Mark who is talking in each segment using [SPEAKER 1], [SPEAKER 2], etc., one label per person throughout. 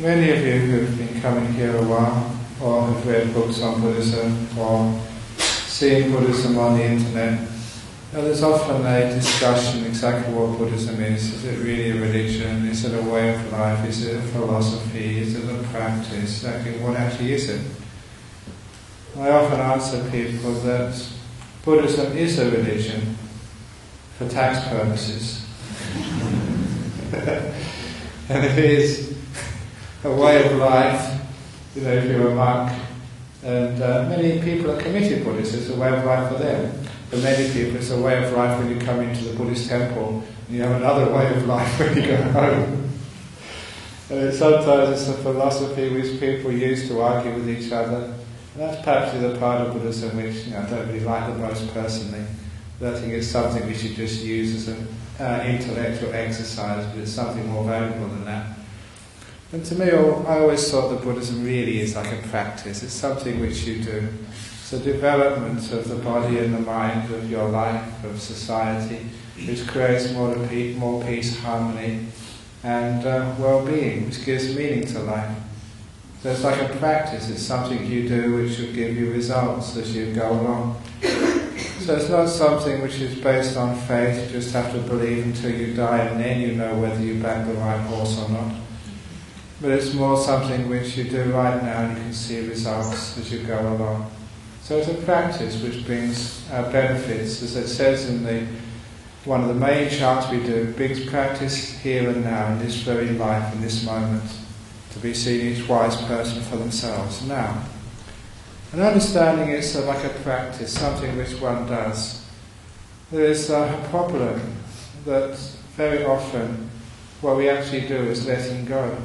[SPEAKER 1] Many of you who've been coming here a while, or have read books on Buddhism, or seen Buddhism on the internet, there's often a discussion exactly what Buddhism is. Is it really a religion? Is it a way of life? Is it a philosophy? Is it a practice? Exactly what actually is it? I often answer people that Buddhism is a religion for tax purposes. And it is a way of life, if you're a monk, and many people are committed Buddhists, it's a way of life for them. For many people it's a way of life when you come into the Buddhist temple, and you have another way of life when you go home. And sometimes it's a philosophy which people use to argue with each other, and that's perhaps the part of Buddhism which I don't really like the most personally. I don't think it's something we should just use as an intellectual exercise, but it's something more valuable than that. And to me, I always thought that Buddhism really is like a practice. It's something which you do. It's a development of the body and the mind, of your life, of society, which creates more peace, harmony, and well-being, which gives meaning to life. So it's like a practice. It's something you do which will give you results as you go along. So it's not something which is based on faith. You just have to believe until you die, and then you know whether you back the right horse or not. But it's more something which you do right now, and you can see results as you go along. So it's a practice which brings benefits, as it says in one of the main chants we do, brings practice here and now, in this very life, in this moment, to be seen each wise person for themselves now. And understanding it's like a practice, something which one does. There is a problem that very often what we actually do is letting go.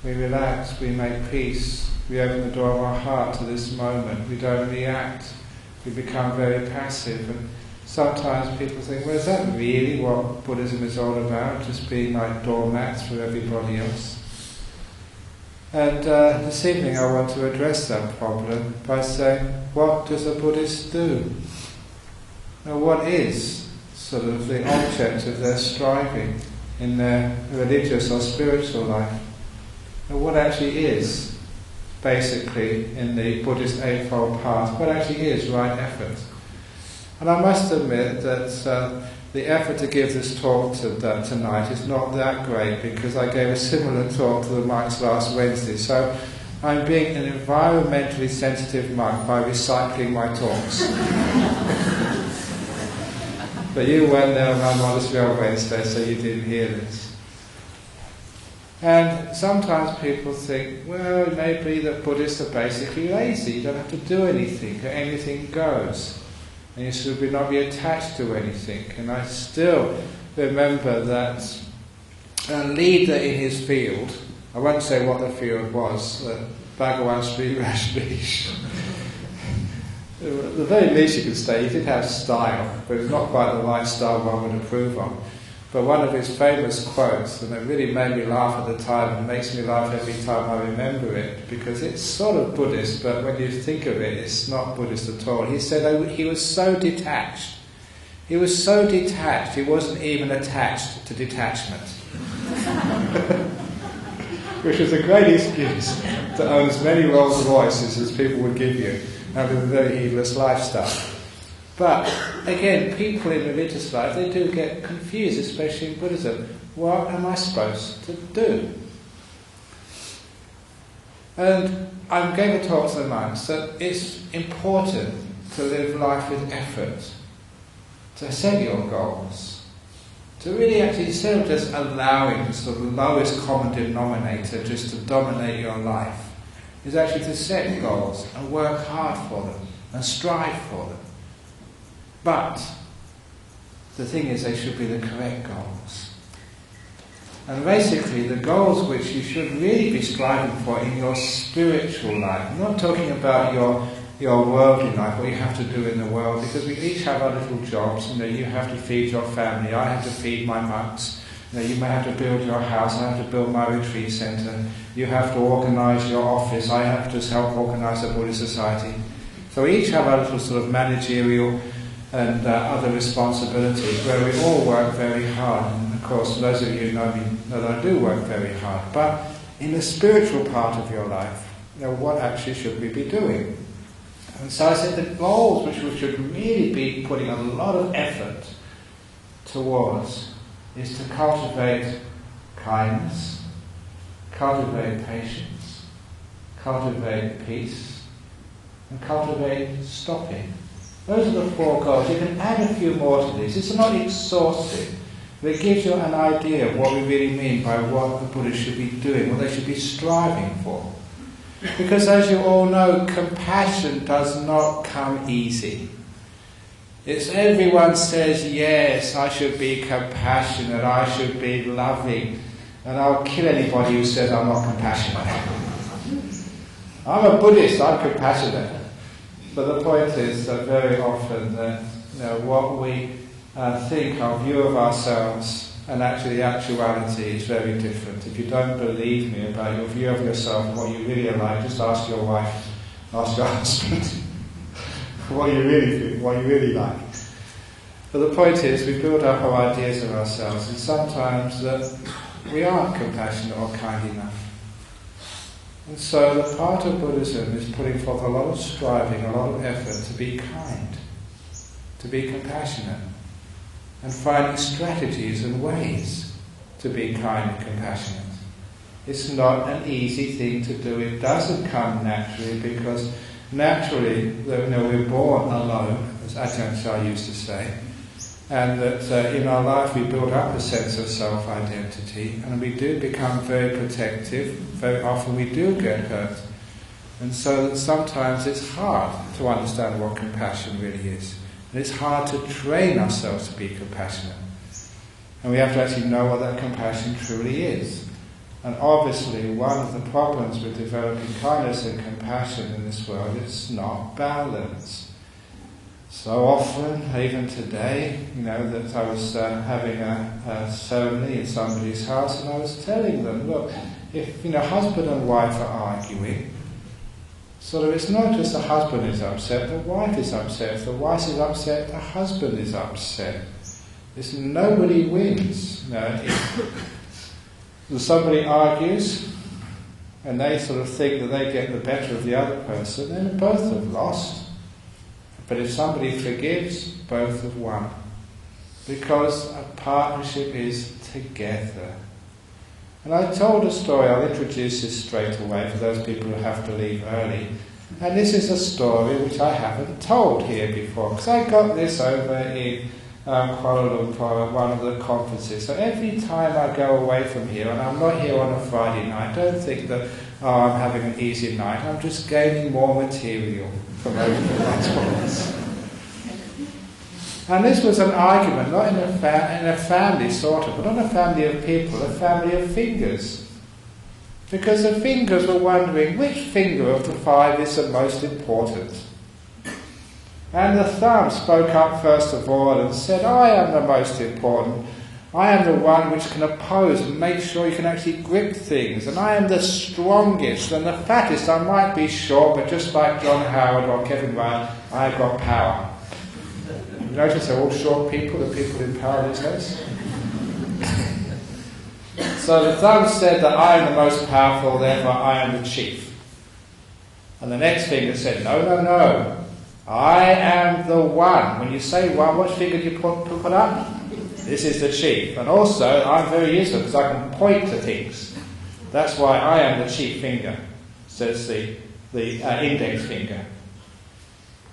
[SPEAKER 1] We relax, we make peace, we open the door of our heart to this moment, we don't react, we become very passive. And sometimes people think, well, is that really what Buddhism is all about, just being like doormats for everybody else? And this evening I want to address that problem by saying, what does a Buddhist do? Now, what is sort of the object of their striving in their religious or spiritual life? And what actually is, basically, in the Buddhist Eightfold Path, what actually is right effort? And I must admit that the effort to give this talk tonight is not that great, because I gave a similar talk to the monks last Wednesday, so I'm being an environmentally sensitive monk by recycling my talks. But you weren't there in my monastery on Wednesday, so you didn't hear this. And sometimes people think, well, it may be that Buddhists are basically lazy, you don't have to do anything, anything goes. And you should not be attached to anything. And I still remember that a leader in his field, I won't say what the field was, Bhagawan Sri Rajneesh. The very least you could say, he did have style, but it's not quite the right style one would approve of. But one of his famous quotes, and it really made me laugh at the time, and makes me laugh every time I remember it, because it's sort of Buddhist, but when you think of it, it's not Buddhist at all. He said he was so detached. He was so detached, he wasn't even attached to detachment. Which is a great excuse to own as many Rolls Royces as people would give you, having a very heedless lifestyle. But, again, people in religious life, they do get confused, especially in Buddhism. What am I supposed to do? And I gave a talk to the monks that it's important to live life with effort, to set your goals, to really actually, instead of just allowing the sort of lowest common denominator just to dominate your life, is actually to set goals and work hard for them and strive for them. But the thing is, they should be the correct goals. And basically, the goals which you should really be striving for in your spiritual life. I'm not talking about your worldly life, what you have to do in the world, because we each have our little jobs. You have to feed your family, I have to feed my monks. You may have to build your house, I have to build my retreat centre. You have to organise your office, I have to help organise a Buddhist society. So we each have our little sort of managerial and other responsibilities where we all work very hard. And of course, those of you who know me know that I do work very hard. But in the spiritual part of your life, what actually should we be doing? And so I said the goals which we should really be putting a lot of effort towards is to cultivate kindness, cultivate patience, cultivate peace, and cultivate stopping. Those are the 4 goals. You can add a few more to these. It's not exhaustive, but it gives you an idea of what we really mean by what the Buddhists should be doing, what they should be striving for. Because as you all know, compassion does not come easy. It's everyone says, yes, I should be compassionate, I should be loving, and I'll kill anybody who says I'm not compassionate. I'm a Buddhist, I'm compassionate. But the point is that very often that what we think, our view of ourselves, and actually the actuality is very different. If you don't believe me about your view of yourself and what you really are like, just ask your wife, ask your husband what you really think, what you really like. But the point is, we build up our ideas of ourselves, and sometimes that we aren't compassionate or kind enough. And so the part of Buddhism is putting forth a lot of striving, a lot of effort to be kind, to be compassionate, and finding strategies and ways to be kind and compassionate. It's not an easy thing to do. It doesn't come naturally, because naturally, we're born alone, as Ajahn Brahm used to say, and that in our life we build up a sense of self-identity, and we do become very protective. Very often we do get hurt, and so that sometimes it's hard to understand what compassion really is. And it's hard to train ourselves to be compassionate. And we have to actually know what that compassion truly is. And obviously one of the problems with developing kindness and compassion in this world is not balance. So often, even today, that I was having a ceremony in somebody's house, and I was telling them, look, if husband and wife are arguing, so it's not just the husband is upset, the wife is upset. If the wife is upset, the husband is upset. Nobody wins. If somebody argues and they sort of think that they get the better of the other person, then both have lost. But if somebody forgives, both have won. Because a partnership is together. And I told a story, I'll introduce this straight away for those people who have to leave early. And this is a story which I haven't told here before, because I got this over in Kuala Lumpur at one of the conferences. So every time I go away from here, and I'm not here on a Friday night, don't think that, I'm having an easy night, I'm just gaining more material from over the last months. And this was an argument, not in a family sort of, but not a family of people, a family of fingers. Because the fingers were wondering which finger of the 5 is the most important. And the thumb spoke up first of all and said, I am the most important. I am the one which can oppose and make sure you can actually grip things. And I am the strongest and the fattest. I might be short, but just like John Howard or Kevin Ryan, I've got power. You notice they're all short people, the people in power these days? So the thumb said that I am the most powerful, therefore I am the chief. And the next finger said, no. I am the one. When you say one, what finger do you put up? This is the chief. And also, I'm very useful because I can point to things. That's why I am the chief finger, says the index finger.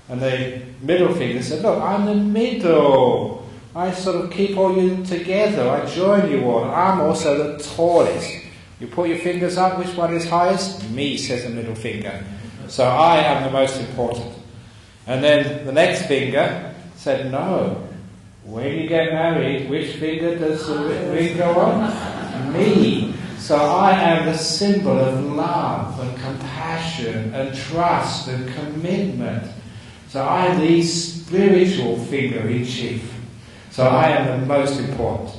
[SPEAKER 1] And the middle finger said, look, I'm the middle. I sort of keep all you together. I join you all. I'm also the tallest. You put your fingers up, which one is highest? Me, says the middle finger. So I am the most important. And then the next finger said, no. When you get married, which finger does the ring go on? Me. So I am the symbol of love and compassion and trust and commitment. So I am the spiritual finger in chief. So I am the most important.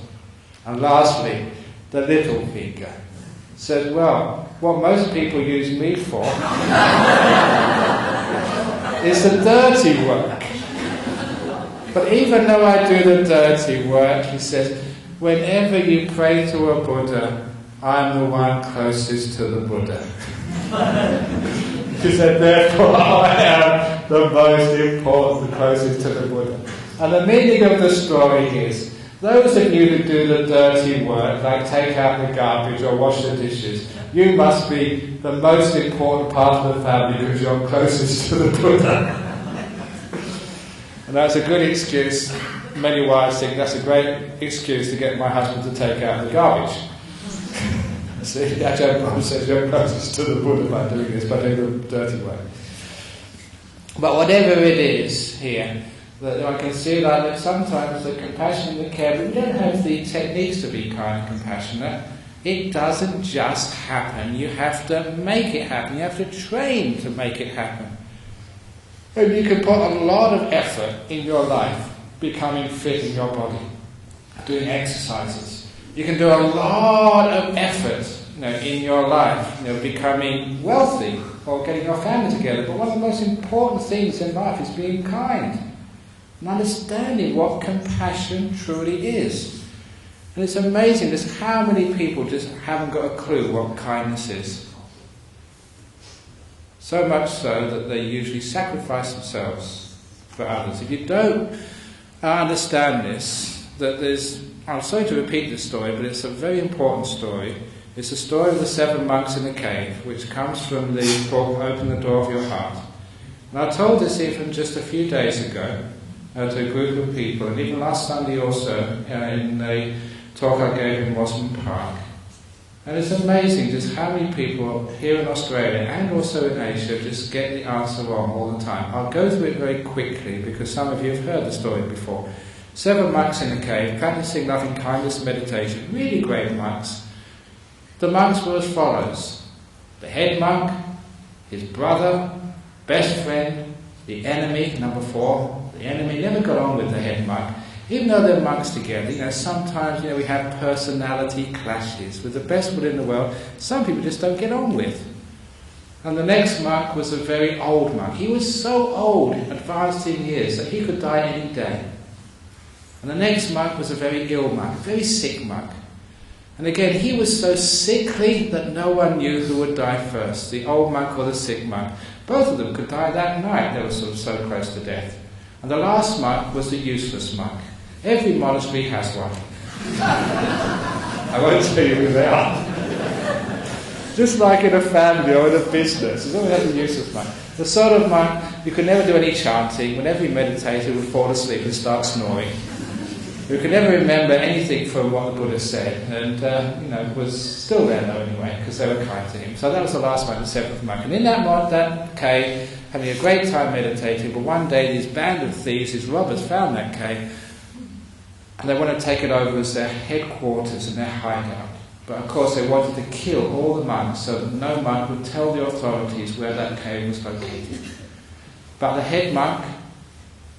[SPEAKER 1] And lastly, the little finger said, well, what most people use me for is the dirty work. But even though I do the dirty work, he says, whenever you pray to a Buddha, I'm the one closest to the Buddha. She said, therefore I am the most important, the closest to the Buddha. And the meaning of the story is, those of you who do the dirty work, like take out the garbage or wash the dishes, you must be the most important part of the family because you're closest to the Buddha. And that's a good excuse. Many wives think that's a great excuse to get my husband to take out the garbage. See, Ajahn Brahm says you're closest to the Buddha by doing this, by doing the dirty work. But whatever it is here, that I can see that sometimes the compassion and the care, but we don't have the techniques to be kind and compassionate. It doesn't just happen. You have to make it happen. You have to train to make it happen. And you can put a lot of effort in your life becoming fit in your body, doing exercises. You can do a lot of effort, in your life, becoming wealthy or getting your family together. But one of the most important things in life is being kind and understanding what compassion truly is. And it's amazing just how many people just haven't got a clue what kindness is. So much so that they usually sacrifice themselves for others. If you don't understand this, I'm sorry to repeat this story, but it's a very important story. It's the story of the 7 monks in the cave, which comes from the book Open the Door of Your Heart. And I told this even just a few days ago to a group of people, and even last Sunday also in a talk I gave in Wasserman Park. And it's amazing just how many people here in Australia and also in Asia just get the answer wrong all the time. I'll go through it very quickly because some of you have heard the story before. 7 monks in a cave, practicing loving kindness meditation, really great monks. The monks were as follows: the head monk, his brother, best friend, the enemy, number 4. The enemy never got on with the head monk. Even though they're monks together, sometimes we have personality clashes. With the best will in the world, some people just don't get on with. And the next monk was a very old monk. He was so old, advanced in years, that he could die any day. And the next monk was a very ill monk, a very sick monk. And again, he was so sickly that no one knew who would die first, the old monk or the sick monk. Both of them could die that night. They were sort of so close to death. And the last monk was the useless monk. Every monastery has one. I won't tell you who they are. Just like in a family or in a business, there's always a useless monk. The sort of monk who could never do any chanting, whenever he meditated would fall asleep and start snoring. Who could never remember anything from what the Buddha said, and was still there though anyway, because they were kind to him. So that was the last monk, the 7th monk. And in that cave, having a great time meditating, but one day these band of thieves, these robbers, found that cave, and they wanted to take it over as their headquarters and their hideout. But of course they wanted to kill all the monks so that no monk would tell the authorities where that cave was located. But the head monk,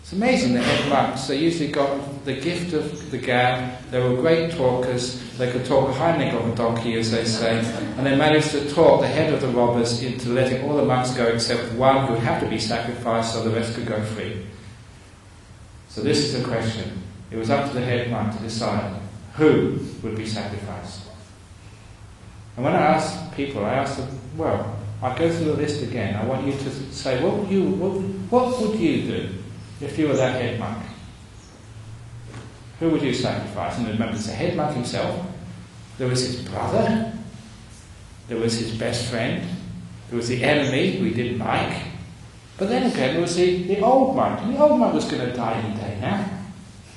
[SPEAKER 1] it's amazing, the head monks, they usually got the gift of the gab. They were great talkers. They could talk behind the of a donkey, as they say, and they managed to talk the head of the robbers into letting all the monks go except one who would have to be sacrificed so the rest could go free. So this is the question. It was up to the head monk to decide who would be sacrificed. And when I asked people, I asked them, well, I'll go through the list again. I want you to say, what would you do if you were that head monk? Who would you sacrifice? And remember, it's the head monk himself. There was his brother. There was his best friend. There was the enemy who he didn't like. But then again, there was the old monk. And the old monk was going to die any day now.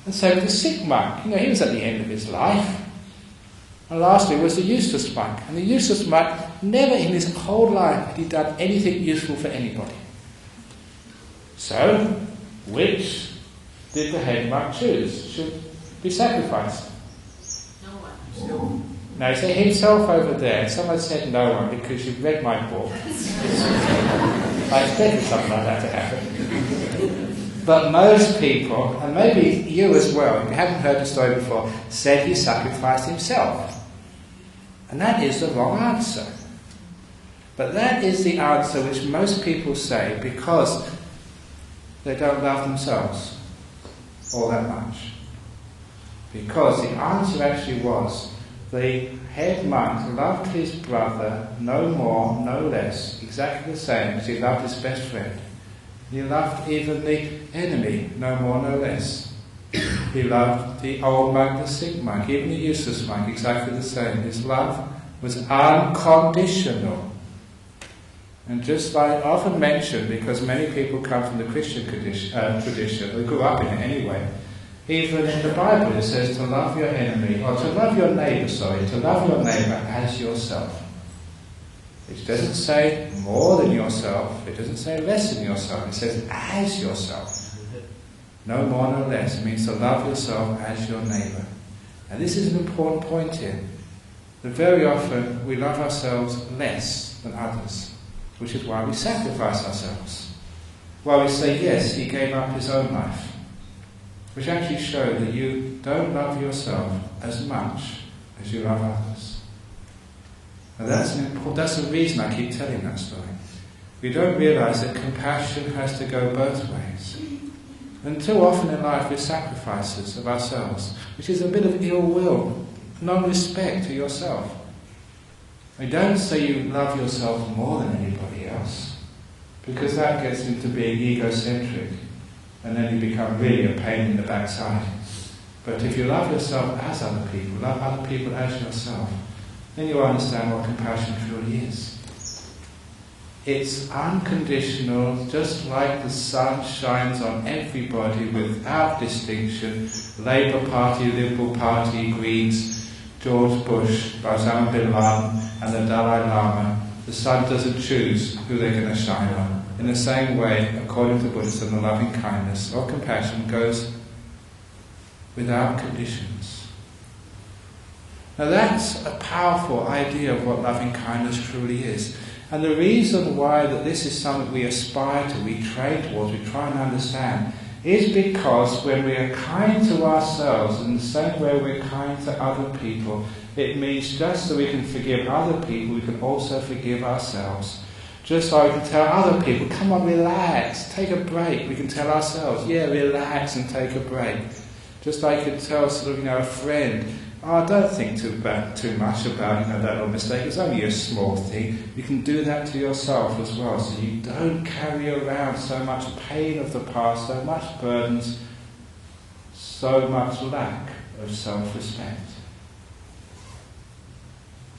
[SPEAKER 1] And so the sick monk, he was at the end of his life. And lastly was the useless monk. And the useless monk, never in his whole life had he done anything useful for anybody. So, which did the head monk choose? Should be sacrificed?
[SPEAKER 2] No one.
[SPEAKER 1] No, he said himself over there. Someone said no one because you've read my book. I expected something like that to happen. But most people, and maybe you as well, if you haven't heard the story before, said he sacrificed himself. And that is the wrong answer. But that is the answer which most people say because they don't love themselves all that much. Because the answer actually was the head monk loved his brother no more, no less, exactly the same as he loved his best friend. He loved even the enemy no more, no less. He loved the old monk, the sick monk, even the useless monk, exactly the same. His love was unconditional. And just like often mentioned, because many people come from the Christian tradition, they grew up in it anyway, even in the Bible it says to love your enemy, or to love your neighbour, to love your neighbour as yourself. It doesn't say more than yourself, it doesn't say less than yourself, it says as yourself. No more, no less. It means to love yourself as your neighbour. And this is an important point here. That very often we love ourselves less than others, which is why we sacrifice ourselves. Why we say, yes, he gave up his own life. Which actually shows that you don't love yourself as much as you love others. And that's the reason I keep telling that story. We don't realise that compassion has to go both ways. And too often in life we're sacrifices of ourselves, which is a bit of ill will, non-respect to yourself. I don't say you love yourself more than anybody else, because that gets into being egocentric, and then you become really a pain in the backside. But if you love yourself as other people, love other people as yourself, then you understand what compassion truly is. It's unconditional, just like the sun shines on everybody without distinction. Labour Party, Liberal Party, Greens, George Bush, Osama bin Laden and the Dalai Lama. The sun doesn't choose who they're going to shine on. In the same way, according to Buddhism, the loving kindness or compassion goes without conditions. Now that's a powerful idea of what loving kindness truly is. And the reason why that this is something we aspire to, we train towards, we try and understand, is because when we are kind to ourselves in the same way we're kind to other people, it means just so we can forgive other people, we can also forgive ourselves. Just like we can tell other people, come on, relax, take a break. We can tell ourselves, yeah, relax and take a break. Just like you can tell a friend, oh, don't think too much about that little mistake. It's only a small thing. You can do that to yourself as well, so you don't carry around so much pain of the past, so much burdens, so much lack of self-respect.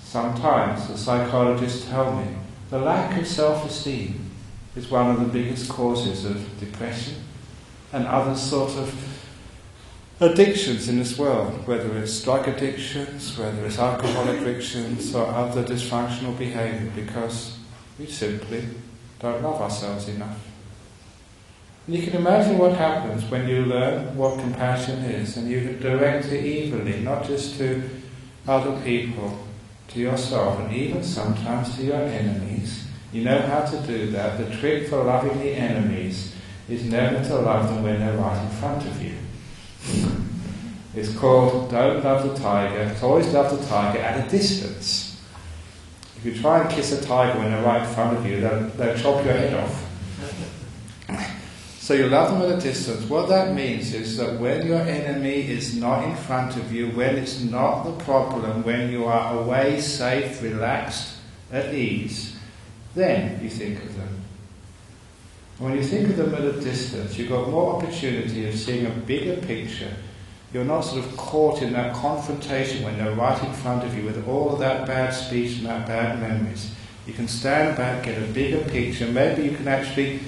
[SPEAKER 1] Sometimes the psychologists tell me the lack of self-esteem is one of the biggest causes of depression and other sort of addictions in this world, whether it's drug addictions, whether it's alcohol addictions or other dysfunctional behaviour, because we simply don't love ourselves enough. And you can imagine what happens when you learn what compassion is and you can direct it evenly, not just to other people, to yourself and even sometimes to your enemies. You know how to do that. The trick for loving the enemies is never to love them when they're right in front of you. It's called don't love the tiger. It's always love the tiger at a distance. If you try and kiss a tiger when they're right in front of you, they'll chop your head off. So you love them at a distance. What that means is that when your enemy is not in front of you, when it's not the problem, when you are away, safe, relaxed, at ease, then you think of them. When you think of them at a distance, you've got more opportunity of seeing a bigger picture. You're not sort of caught in that confrontation when they're right in front of you with all of that bad speech and that bad memories. You can stand back, get a bigger picture. Maybe you can actually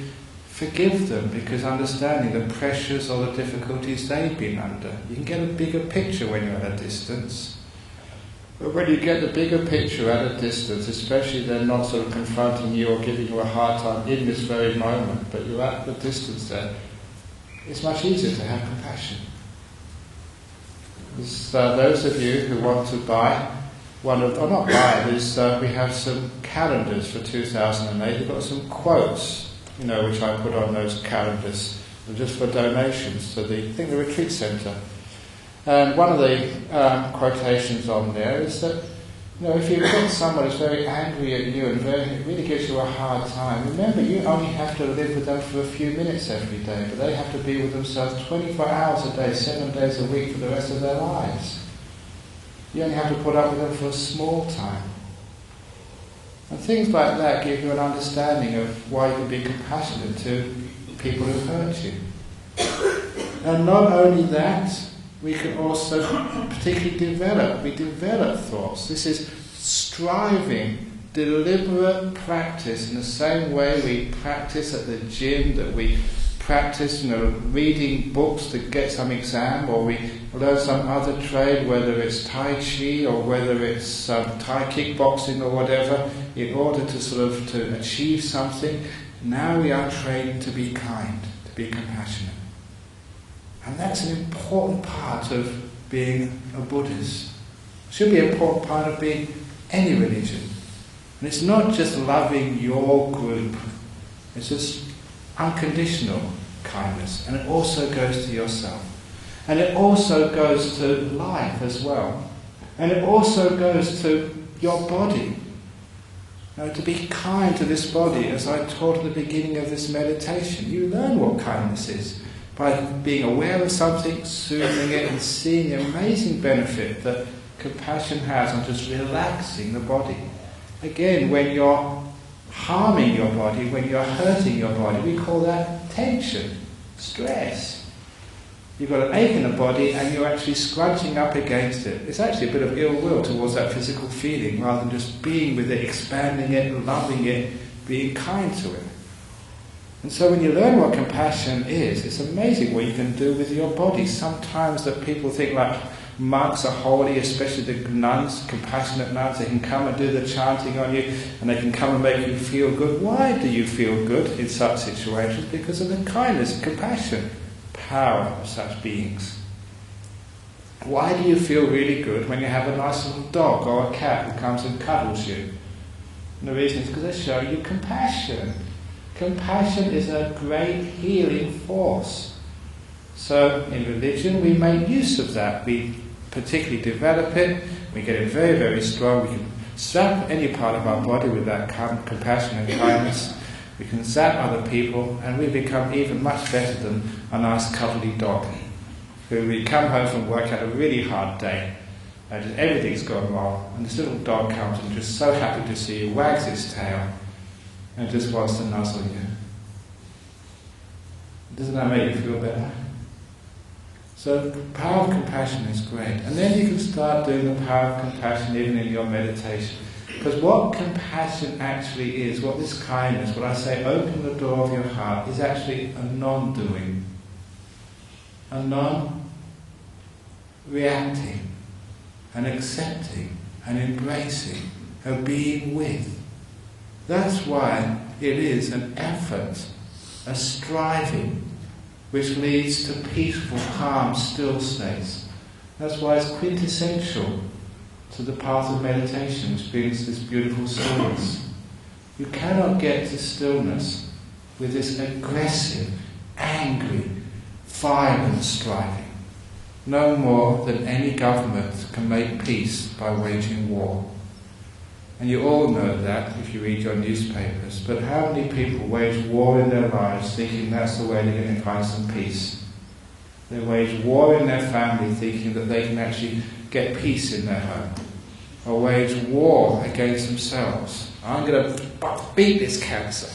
[SPEAKER 1] forgive them because understanding the pressures or the difficulties they've been under. You can get a bigger picture when you're at a distance. But when you get the bigger picture at a distance, especially they're not sort of confronting you or giving you a hard time in this very moment, but you're at the distance there, it's much easier to have compassion. Those of you who want to buy we have some calendars for 2008. We've got some quotes, which I put on those calendars, just for donations to the retreat centre. And one of the quotations on there is that, if you've got someone who's very angry at you and really gives you a hard time, remember you only have to live with them for a few minutes every day, but they have to be with themselves 24 hours a day, 7 days a week for the rest of their lives. You only have to put up with them for a small time. And things like that give you an understanding of why you can be compassionate to people who hurt you. And not only that, we can also particularly develop thoughts. This is striving, deliberate practice in the same way we practice at the gym, that we practice, reading books to get some exam, or we learn some other trade, whether it's Tai Chi or whether it's Thai kickboxing or whatever, in order to achieve something. Now we are trained to be kind, to be compassionate. And that's an important part of being a Buddhist. It should be an important part of being any religion. And it's not just loving your group, it's just unconditional kindness. And it also goes to yourself. And it also goes to life as well. And it also goes to your body. To be kind to this body, as I taught at the beginning of this meditation. You learn what kindness is by being aware of something, soothing it, and seeing the amazing benefit that compassion has on just relaxing the body. Again, when you're harming your body, when you're hurting your body, we call that tension, stress. You've got an ache in the body and you're actually scrunching up against it. It's actually a bit of ill will towards that physical feeling, rather than just being with it, expanding it, loving it, being kind to it. And so when you learn what compassion is, it's amazing what you can do with your body. Sometimes that people think like monks are holy, especially the nuns, compassionate nuns, they can come and do the chanting on you and they can come and make you feel good. Why do you feel good in such situations? Because of the kindness and compassion, power of such beings. Why do you feel really good when you have a nice little dog or a cat who comes and cuddles you? And the reason is because they show you compassion. Compassion is a great healing force. So in religion we make use of that. We particularly develop it, we get it very, very strong. We can zap any part of our body with that compassion and kindness. We can zap other people and we become even much better than a nice cuddly dog. Who we come home from work, had a really hard day, and everything's gone wrong, and this little dog comes and just so happy to see you, wags its tail, and just wants to nuzzle you. Doesn't that make you feel better? So the power of compassion is great. And then you can start doing the power of compassion even in your meditation. Because what compassion actually is, what this kindness, what I say, open the door of your heart, is actually a non-doing. A non-reacting, and accepting, and embracing, a being with. That's why it is an effort, a striving, which leads to peaceful, calm, still states. That's why it's quintessential to the path of meditation, which brings this beautiful stillness. You cannot get to stillness with this aggressive, angry, violent striving. No more than any government can make peace by waging war. And you all know that if you read your newspapers, but how many people wage war in their lives thinking that's the way they're going to find some peace? They wage war in their family thinking that they can actually get peace in their home. Or wage war against themselves. I'm going to beat this cancer.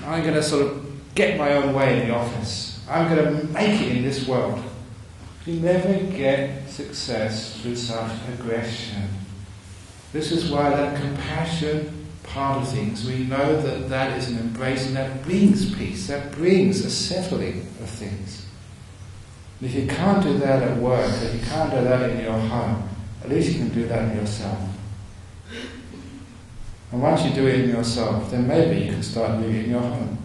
[SPEAKER 1] I'm going to sort of get my own way in the office. I'm going to make it in this world. You never get success through such aggression. This is why that compassion part of things, we know that that is an embracing, that brings peace, that brings a settling of things. And if you can't do that at work, if you can't do that in your home, at least you can do that in yourself. And once you do it in yourself, then maybe you can start doing it in your home.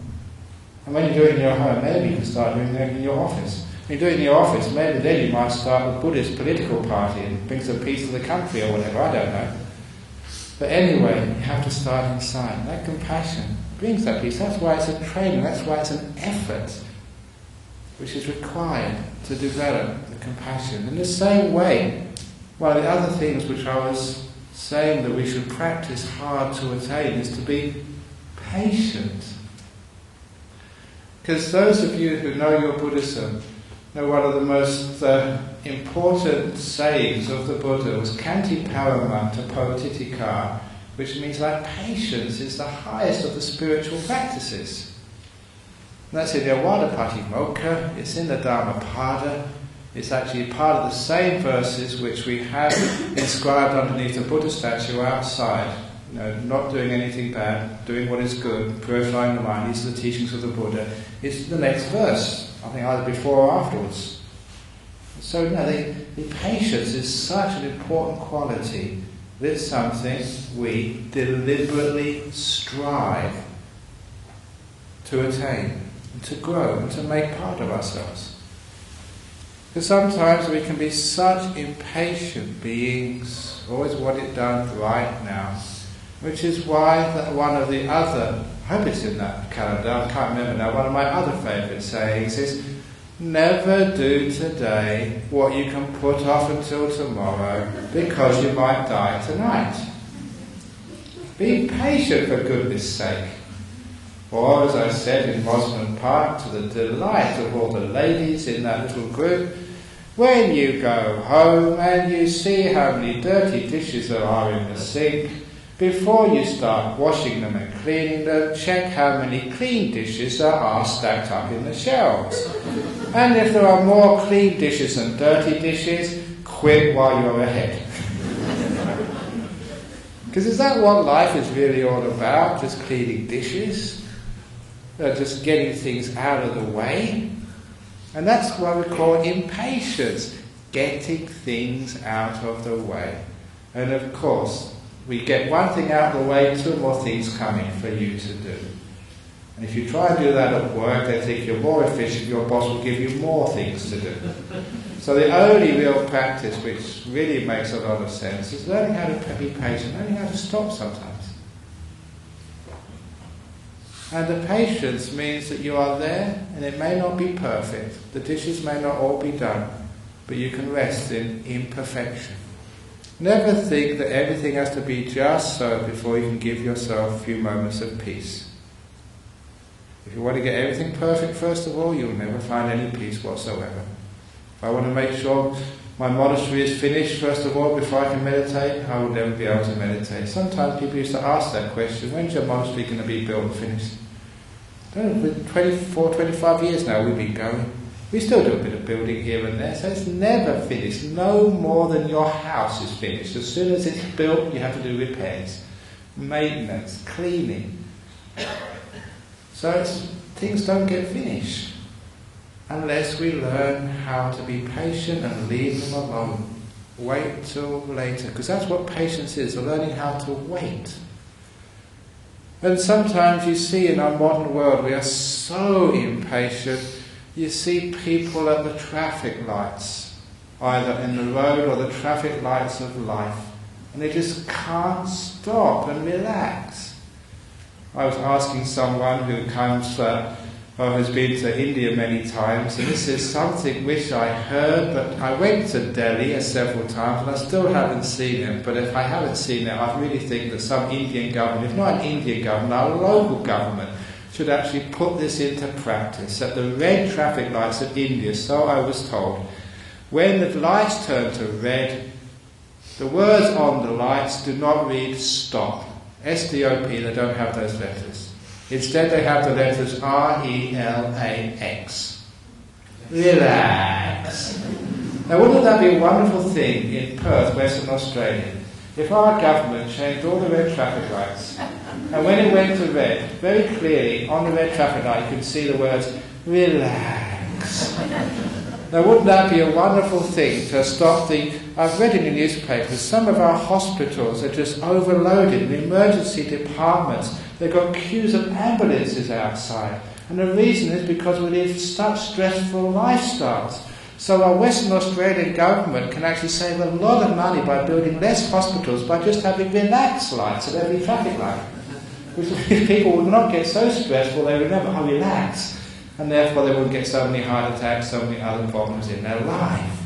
[SPEAKER 1] And when you do it in your home, maybe you can start doing it in your office. When you do it in your office, maybe then you might start a Buddhist political party and bring some peace to the country or whatever, I don't know. But anyway, you have to start inside. And that compassion brings that peace. That's why it's a training, that's why it's an effort which is required to develop the compassion. In the same way, one of the other things which I was saying that we should practice hard to attain is to be patient. Because those of you who know your Buddhism One of the most important sayings of the Buddha was Kanti Paramanta Potiticar, which means like patience is the highest of the spiritual practices. And that's in the Awada Patimokkha, it's in the Dhammapada, it's actually part of the same verses which we have inscribed underneath the Buddha statue outside. Not doing anything bad, doing what is good, purifying the mind. These are the teachings of the Buddha. It's the next verse, I think either before or afterwards. So the patience is such an important quality that it's something we deliberately strive to attain, and to grow, and to make part of ourselves. Because sometimes we can be such impatient beings, always want it done right now, which is why one of the other, I hope it's in that calendar, I can't remember now, one of my other favourite sayings is, never do today what you can put off until tomorrow because you might die tonight. Be patient for goodness sake. Or, as I said in Mosman Park, to the delight of all the ladies in that little group, when you go home and you see how many dirty dishes there are in the sink, before you start washing them and cleaning them, check how many clean dishes there are stacked up in the shelves. And if there are more clean dishes than dirty dishes, quit while you're ahead. Because is that what life is really all about? Just cleaning dishes? Just getting things out of the way? And that's what we call impatience, getting things out of the way. And of course, we get one thing out of the way, two more things coming for you to do. And if you try and do that at work, they think you're more efficient, your boss will give you more things to do. So the only real practice which really makes a lot of sense is learning how to be patient, learning how to stop sometimes. And the patience means that you are there, and it may not be perfect. The dishes may not all be done, but you can rest in imperfection. Never think that everything has to be just so before you can give yourself a few moments of peace. If you want to get everything perfect first of all, you'll never find any peace whatsoever. If I want to make sure my monastery is finished first of all before I can meditate, I will never be able to meditate. Sometimes people used to ask that question, when's your monastery going to be built and finished? I don't know, for 24, 25 years now we've been going. We still do a bit of building here and there, so it's never finished. No more than your house is finished. As soon as it's built, you have to do repairs, maintenance, cleaning. So things don't get finished unless we learn how to be patient and leave them alone. Wait till later, because that's what patience is, learning how to wait. And sometimes you see in our modern world we are so impatient. You see people at the traffic lights, either in the road or the traffic lights of life, and they just can't stop and relax. I was asking someone who has been to India many times, and this is something which I heard, but I went to Delhi several times and I still haven't seen it. But if I haven't seen it, I really think that some Indian government, if not an Indian government, our local government, should actually put this into practice. At the red traffic lights of India, so I was told, when the lights turn to red, the words on the lights do not read stop. S-T-O-P, they don't have those letters. Instead they have the letters R-E-L-A-X. Relax. Now wouldn't that be a wonderful thing in Perth, Western Australia, if our government changed all the red traffic lights, and when it went to red, very clearly on the red traffic light you could see the words, relax. Now wouldn't that be a wonderful thing to stop I've read in the newspapers, some of our hospitals are just overloaded, the emergency departments, they've got queues of ambulances outside. And the reason is because we live such stressful lifestyles. So our Western Australian government can actually save a lot of money by building less hospitals by just having relax lights at every traffic light. Which people would not get so stressful, they would never relax. And therefore they wouldn't get so many heart attacks, so many other problems in their life.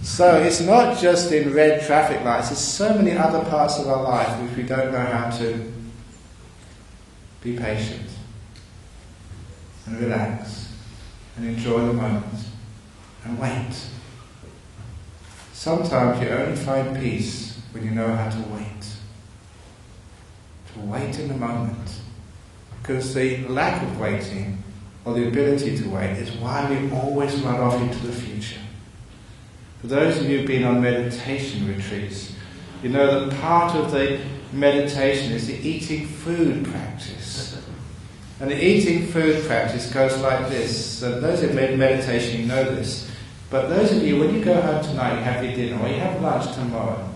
[SPEAKER 1] So it's not just in red traffic lights, there's so many other parts of our life which we don't know how to be patient and relax. and enjoy the moment and wait. Sometimes you only find peace when you know how to wait. To wait in the moment. Because the lack of waiting, or the ability to wait, is why we always run off into the future. For those of you who've been on meditation retreats, you know that part of the meditation is the eating food practice. And the eating food practice goes like this. So those who've made meditation, you know this. But those of you, when you go home tonight, you have your dinner, or you have lunch tomorrow,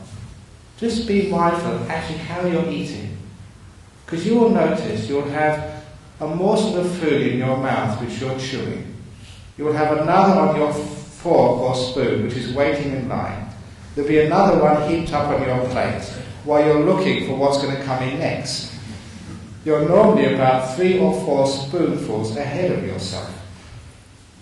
[SPEAKER 1] just be mindful of actually how you're eating. Because you will notice you'll have a morsel of food in your mouth which you're chewing. You'll have another on your fork or spoon which is waiting in line. There'll be another one heaped up on your plate while you're looking for what's going to come in next. You're normally about 3 or 4 spoonfuls ahead of yourself.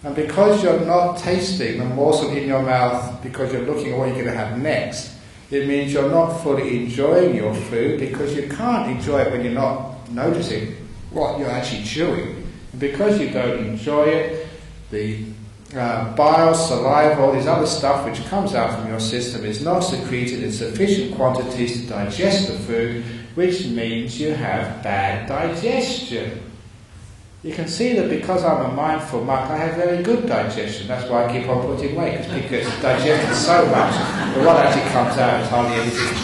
[SPEAKER 1] And because you're not tasting the morsel in your mouth because you're looking at what you're going to have next, it means you're not fully enjoying your food, because you can't enjoy it when you're not noticing what you're actually chewing. And because you don't enjoy it, the bile, saliva, all this other stuff which comes out from your system is not secreted in sufficient quantities to digest the food, which means you have bad digestion. You can see that because I'm a mindful monk, I have very good digestion. That's why I keep on putting weight, because people get digested so much that what actually comes out is hardly anything.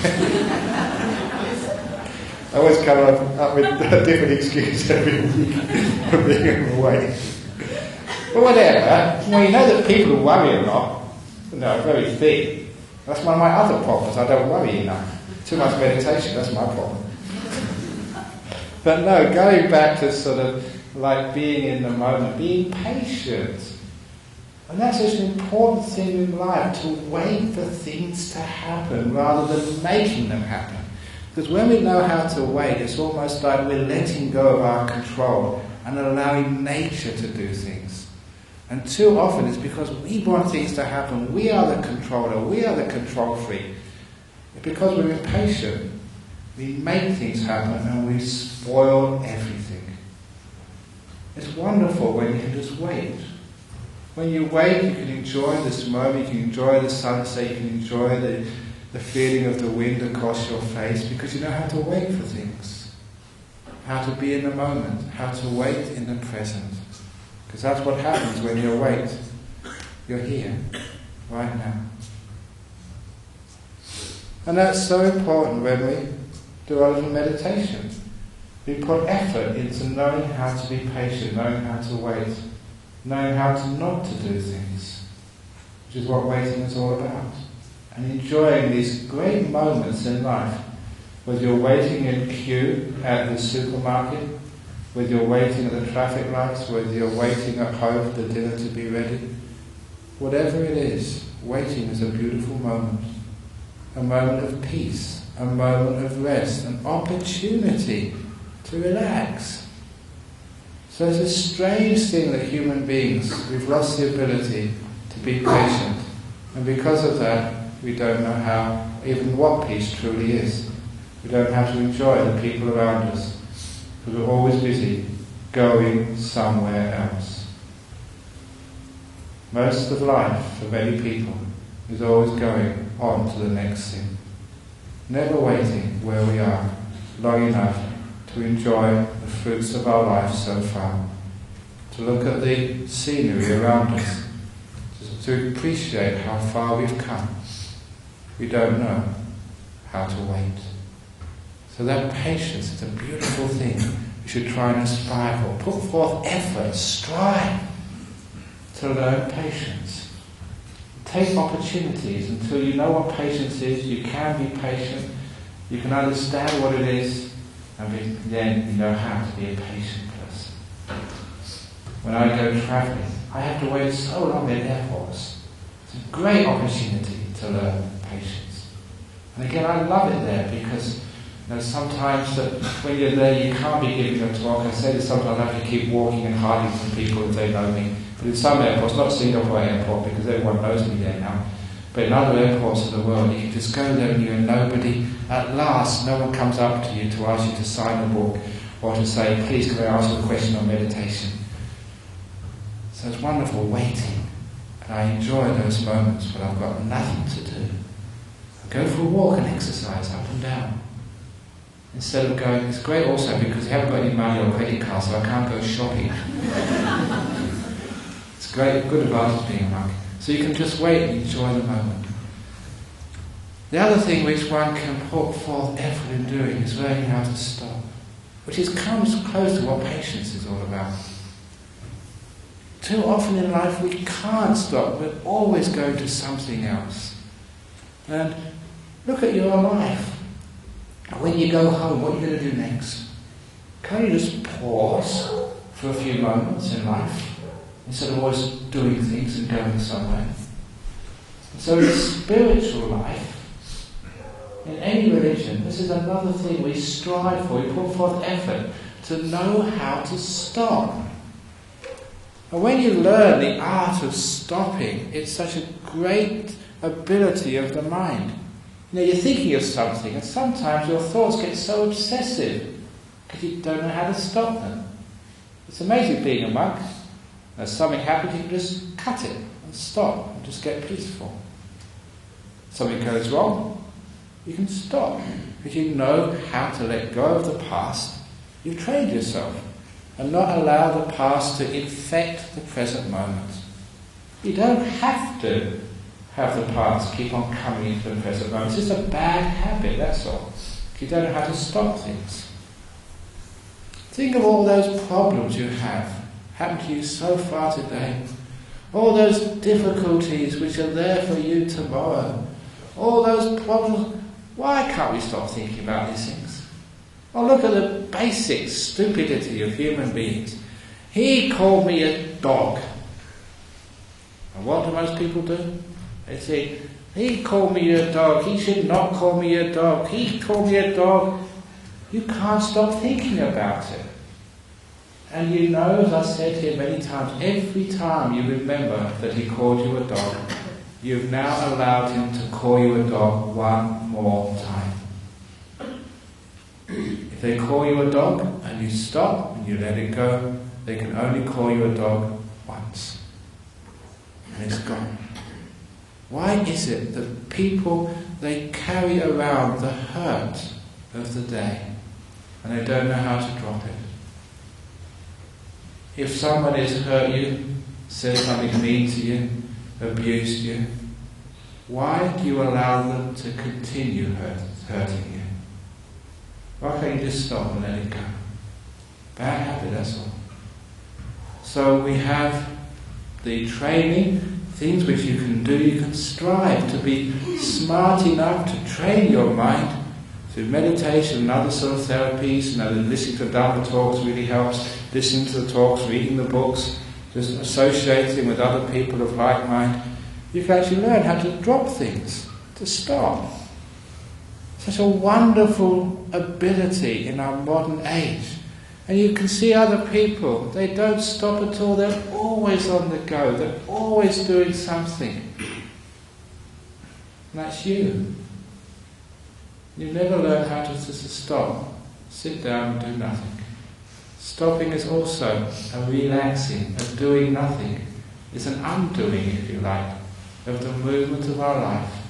[SPEAKER 1] I always come up with a different excuse every week for being overweight. But whatever, you know that people who worry a lot, are very thin. That's one of my other problems. I don't worry enough. Too much meditation, that's my problem. But no, going back to sort of like being in the moment, being patient. And that's such an important thing in life, to wait for things to happen rather than making them happen. Because when we know how to wait, it's almost like we're letting go of our control and allowing nature to do things. And too often it's because we want things to happen. We are the controller, we are the control freak. Because we're impatient, we make things happen and we spoil everything. It's wonderful when you can just wait. When you wait, you can enjoy this moment, you can enjoy the sunset, you can enjoy the feeling of the wind across your face, because you know how to wait for things. How to be in the moment, how to wait in the present. Because that's what happens when you wait. You're here, right now. And that's so important when we do our little meditation. We put effort into knowing how to be patient, knowing how to wait, knowing how to not to do things, which is what waiting is all about. And enjoying these great moments in life, whether you're waiting in queue at the supermarket, whether you're waiting at the traffic lights, whether you're waiting at home for the dinner to be ready. Whatever it is, waiting is a beautiful moment. A moment of peace, a moment of rest, an opportunity to relax. So it's a strange thing that human beings, we've lost the ability to be patient. And because of that, we don't know how, even what peace truly is. We don't know how to enjoy the people around us, because we're always busy going somewhere else. Most of life, for many people, is always going on to the next thing. Never waiting where we are long enough to enjoy the fruits of our life so far, to look at the scenery around us, to appreciate how far we've come. We don't know how to wait. So that patience is a beautiful thing. We should try and aspire for. Put forth effort, strive to learn patience. Take opportunities until you know what patience is. You can be patient. You can understand what it is. And then you know how to be a patient person. When I go travelling, I have to wait so long in airports. It's a great opportunity to learn patience. And again, I love it there because sometimes that when you're there you can't be giving a talk. I say that sometimes I have to keep walking and hiding from people if they know me. But in some airports, not Singapore airport because everyone knows me there now, but in other airports of the world, you can just go there and you're nobody. At last, no one comes up to you to ask you to sign a book or to say, please can I ask you a question on meditation. So So it's wonderful waiting, and I enjoy those moments when I've got nothing to do. I go for a walk and exercise up and down. Instead of going, it's great also because you haven't got any money or credit cards, so I can't go shopping. It's great, good advantage being a monk. So you can just wait and enjoy the moment. The other thing which one can put forth effort in doing is learning how to stop, which comes close to what patience is all about. Too often in life we can't stop, we're always going to something else. And look at your life. When you go home, what are you going to do next? Can't you just pause for a few moments in life instead of always doing things and going somewhere? So in spiritual life, in any religion, this is another thing we strive for. We put forth effort to know how to stop. And when you learn the art of stopping, it's such a great ability of the mind. You know, you're thinking of something, and sometimes your thoughts get so obsessive because you don't know how to stop them. It's amazing being a monk. As something happens, you can just cut it and stop and just get peaceful. Something goes wrong, you can stop because you know how to let go of the past. You've trained yourself and not allow the past to infect the present moment. You don't have to have the past keep on coming into the present moment. It's just a bad habit, that's all. You don't know how to stop things. Think of all those problems you have happened to you so far today. All those difficulties which are there for you tomorrow. All those problems. Why can't we stop thinking about these things? Oh, look at the basic stupidity of human beings. He called me a dog. And what do most people do? They say, he called me a dog, he should not call me a dog, he called me a dog. You can't stop thinking about it. And you know, as I said here many times, every time you remember that he called you a dog, you've now allowed him to call you a dog one more time. If they call you a dog and you stop and you let it go, they can only call you a dog once. And it's gone. Why is it that people, they carry around the hurt of the day and they don't know how to drop it? If someone has hurt you, said something mean to you, abused you, why do you allow them to continue hurting you? Why can't you just stop and let it go? Bad habit, that's all. So we have the training, things which you can do. You can strive to be smart enough to train your mind through meditation and other sort of therapies. Listening to Dharma talks really helps. Listening to the talks, reading the books, just associating with other people of like mind. You can actually learn how to drop things, to stop. Such a wonderful ability in our modern age. And you can see other people, they don't stop at all, they're always on the go, they're always doing something. And that's you. You never learn how to stop, sit down and do nothing. Stopping is also a relaxing, a doing nothing. It's an undoing, if you like, of the movement of our life.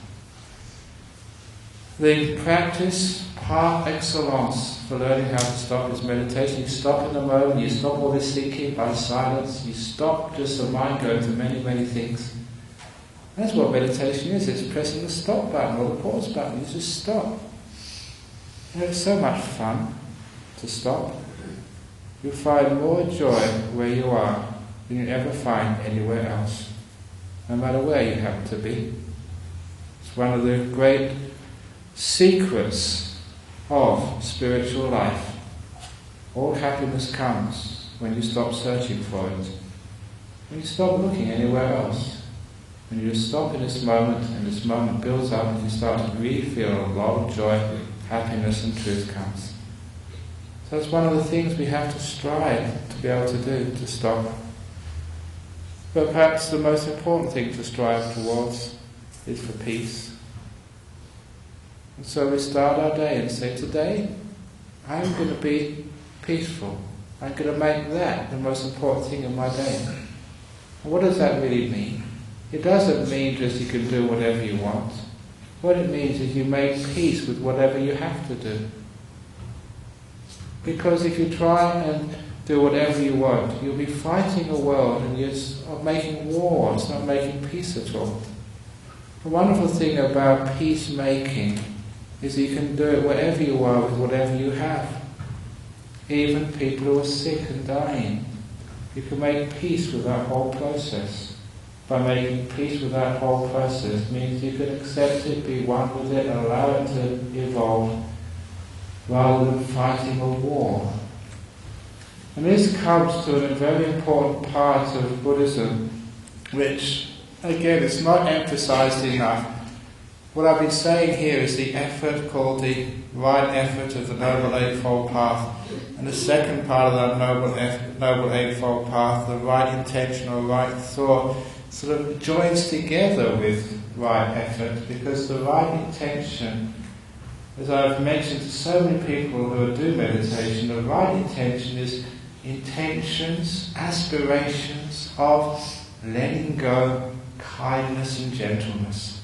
[SPEAKER 1] The practice par excellence for learning how to stop is meditation. You stop in the moment, you stop all this thinking by silence, you stop just the mind going to many, many things. That's what meditation is, it's pressing the stop button or the pause button, you just stop. It's so much fun to stop. You find more joy where you are than you ever find anywhere else, no matter where you happen to be. It's one of the great secrets of spiritual life. All happiness comes when you stop searching for it, when you stop looking anywhere else, when you just stop in this moment and this moment builds up and you start to really feel a lot of joy, happiness and truth comes. So it's one of the things we have to strive to be able to do, to stop. But perhaps the most important thing to strive towards is for peace. And so we start our day and say, today I'm going to be peaceful. I'm going to make that the most important thing in my day. And what does that really mean? It doesn't mean just you can do whatever you want. What it means is you make peace with whatever you have to do. Because if you try and do whatever you want, you'll be fighting a world and you're making war, it's not making peace at all. The wonderful thing about peacemaking is you can do it wherever you are with whatever you have. Even people who are sick and dying. You can make peace with that whole process. By making peace with that whole process means you can accept it, be one with it, and allow it to evolve, rather than fighting a war. And this comes to a very important part of Buddhism, which, again, is not emphasized enough. What I've been saying here is the effort called the right effort of the Noble Eightfold Path, and the second part of that Noble Eightfold Path, the right intention or right thought, sort of joins together with right effort, because the right intention, as I've mentioned to so many people who do meditation, the right intention is intentions, aspirations of letting go, kindness and gentleness.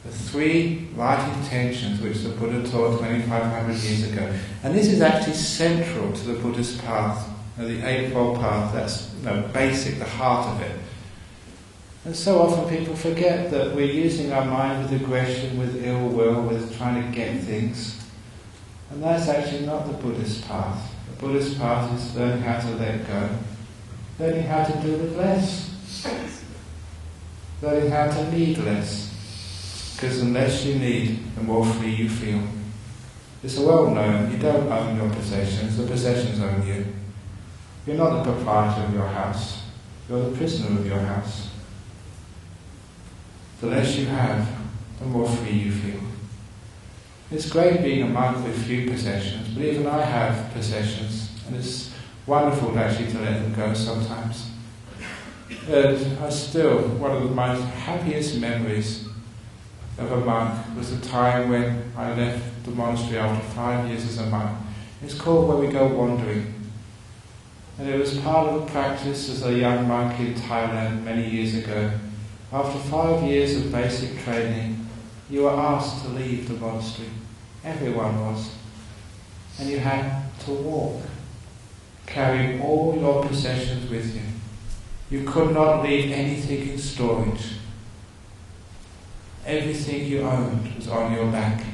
[SPEAKER 1] The three right intentions which the Buddha taught 2,500 years ago. And this is actually central to the Buddhist path, the Eightfold Path. That's basic, the heart of it. And so often people forget that we're using our mind with aggression, with ill will, with trying to get things. And that's actually not the Buddhist path. The Buddhist path is learning how to let go, learning how to do with less, learning how to need less. Because the less you need, the more free you feel. It's well known, you don't own your possessions, the possessions own you. You're not the proprietor of your house, you're the prisoner of your house. The less you have, the more free you feel. It's great being a monk with few possessions, but even I have possessions, and it's wonderful actually to let them go sometimes. And I still, one of my happiest memories of a monk was the time when I left the monastery after 5 years as a monk. It's called Where We Go Wandering. And it was part of the practice as a young monk in Thailand many years ago. After 5 years of basic training, you were asked to leave the monastery. Everyone was. And you had to walk, carrying all your possessions with you. You could not leave anything in storage. Everything you owned was on your back.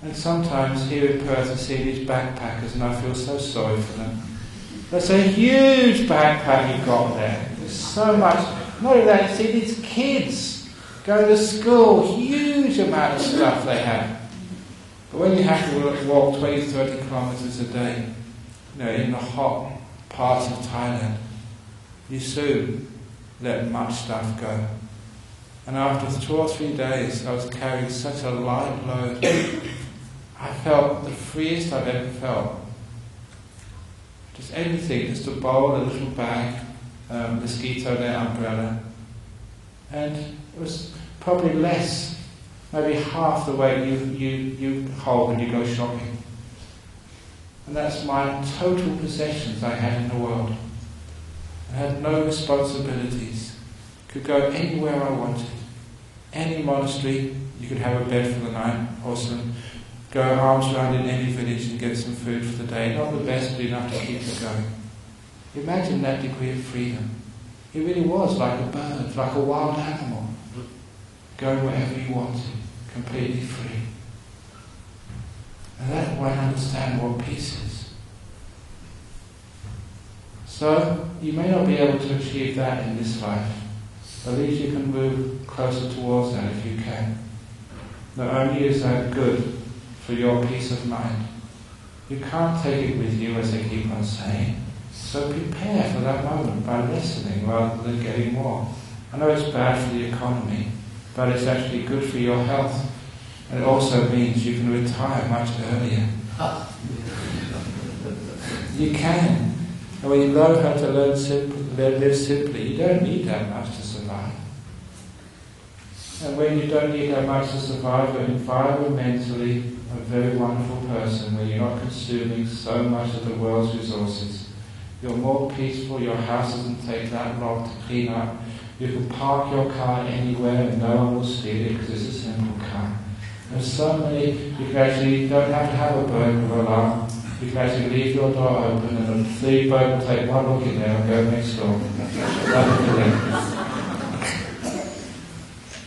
[SPEAKER 1] And sometimes here in Perth I see these backpackers and I feel so sorry for them. That's a huge backpack you've got there. There's so much. Not only that, you see these kids going to school, huge amount of stuff they have. But when you have to walk 20, 30 kilometres a day, in the hot parts of Thailand, you soon let much stuff go. And after 2 or 3 days, I was carrying such a light load. I felt the freest I've ever felt. Just anything, just a bowl, a little bag, mosquito net, umbrella. And it was probably less, maybe half the weight you hold when you go shopping. And that's my total possessions I had in the world. I had no responsibilities. Could go anywhere I wanted. Any monastery, you could have a bed for the night, awesome. Go arms around in any village and get some food for the day. Not the best, but enough to keep it going. Imagine that degree of freedom. It really was like a bird, like a wild animal, going wherever you wanted, completely free. And that's why I understand what peace is. So, you may not be able to achieve that in this life. At least you can move closer towards that if you can. Not only is that good for your peace of mind, you can't take it with you, as they keep on saying. So prepare for that moment by listening rather than getting more. I know it's bad for the economy, but it's actually good for your health. And it also means you can retire much earlier. You can. And when you learn how to live simply, you don't need that much to survive. And when you don't need that much to survive, you're environmentally a very wonderful person where you're not consuming so much of the world's resources. You're more peaceful, your house doesn't take that long to clean up. You can park your car anywhere and no one will steal it because it's a simple car. There's so many, you can actually don't have to have a burglar alarm. You can actually leave your door open and the thief will take one look in there and go next door.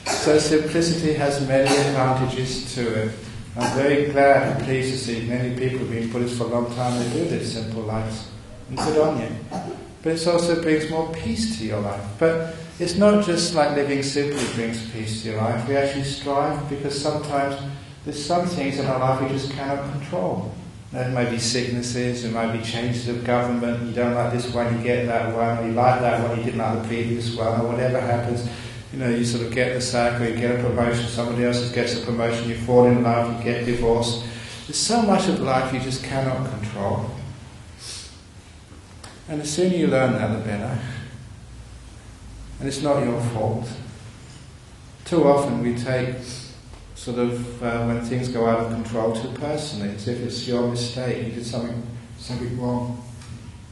[SPEAKER 1] So simplicity has many advantages to it. I'm very glad and pleased to see many people who've been Buddhists for a long time and do live simple lives. And good on you. But it also brings more peace to your life. But it's not just like living simply brings peace to your life. We actually strive because sometimes there's some things in our life we just cannot control. There may be sicknesses, there may be changes of government, you don't like this one, you get that one, or you like that one, you didn't like the previous one, or whatever happens. You know, you sort of get the sack or you get a promotion, somebody else gets a promotion, you fall in love, you get divorced. There's so much of life you just cannot control. And the sooner you learn that, the better. And it's not your fault. Too often we take sort of, when things go out of control, too personally, as if it's your mistake, you did something wrong.